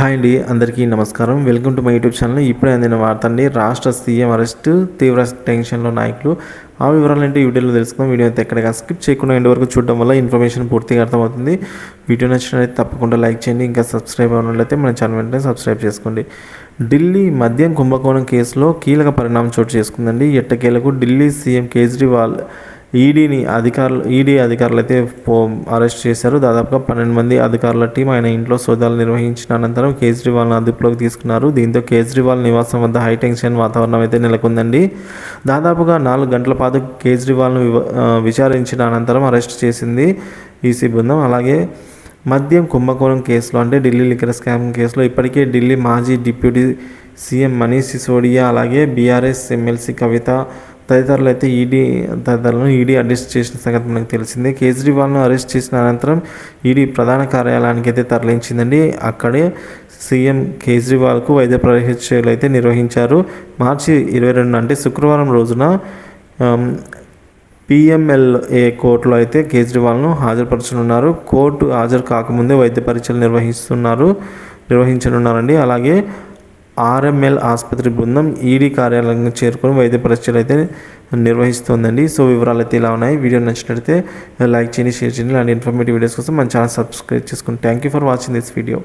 Hi అండి, అందరికీ నమస్కారం. Welcome to my YouTube channel. ఇప్పుడే అందిన వార్త అండి. రాష్ట్ర సీఎం అరెస్ట్, తీవ్ర టెన్షన్లో నాయకులు. ఆ వివరాలు అంటే వీడియోలో తెలుసుకుందాం. వీడియో అయితే ఎక్కడిగా స్కిప్ చేయకుండా ఎండ్ వరకు చూడడం వల్ల ఇన్ఫర్మేషన్ పూర్తిగా అర్థమవుతుంది. వీడియో నచ్చినట్లయితే తప్పకుండా లైక్ చేయండి. ఇంకా సబ్స్క్రైబ్ అవ్వనట్లయితే మన ఛానల్ వెంటనే సబ్స్క్రైబ్ చేసుకోండి. ఢిల్లీ మద్యం కుంభకోణం కేసులో కీలక పరిణామం చోటు చేసుకుందండి. ఎట్టకేలకు ఢిల్లీ సీఎం కేజ్రీవాల్ ఈడీ అధికారులు అయితే అరెస్ట్ చేశారు. దాదాపుగా 12 మంది అధికారుల టీం ఆయన ఇంట్లో సోదాలు నిర్వహించిన అనంతరం కేజ్రీవాల్ను అదుపులోకి తీసుకున్నారు. దీంతో కేజ్రీవాల్ నివాసం వద్ద హైటెన్షన్ వాతావరణం అయితే నెలకొందండి. దాదాపుగా 4 గంటల పాటు కేజ్రీవాల్ను విచారించిన అనంతరం అరెస్ట్ చేసింది ఈసీ బృందం. అలాగే మద్యం కుంభకోణం కేసులో అంటే ఢిల్లీ లిక్కర్ స్కామ్ కేసులో ఇప్పటికే ఢిల్లీ మాజీ డిప్యూటీ సీఎం మనీష్ సిసోడియా, అలాగే బీఆర్ఎస్ ఎమ్మెల్సీ కవిత తదితరులను ఈడీ అరెస్ట్ చేసిన సంగతి మనకు తెలిసిందే. కేజ్రీవాల్ను అరెస్ట్ చేసిన అనంతరం ఈడీ ప్రధాన కార్యాలయానికి అయితే తరలించిందండి. అక్కడే సీఎం కేజ్రీవాల్కు వైద్య పరీక్షలు అయితే నిర్వహించారు. మార్చి 22 అంటే శుక్రవారం రోజున PMLA కోర్టులో అయితే కేజ్రీవాల్ను హాజరుపరచనున్నారు. కోర్టు హాజరు కాకముందే వైద్య పరీక్షలు నిర్వహించనున్నారండి. అలాగే RML ఆసుపత్రి బృందం ఈడీ కార్యాలయానికి చేరుకొని వైద్య పరీక్షలు అయితే నిర్వహిస్తోందండి. సో వివరాలు అయితే ఇలా ఉన్నాయి. వీడియో నచ్చినట్లయితే లైక్ చేయండి, షేర్ చేయండి. ఇలాంటి ఇన్ఫర్మేటివ్ వీడియోస్ కోసం మన ఛానల్ సబ్స్క్రైబ్ చేసుకోండి. Thank you for watching this video.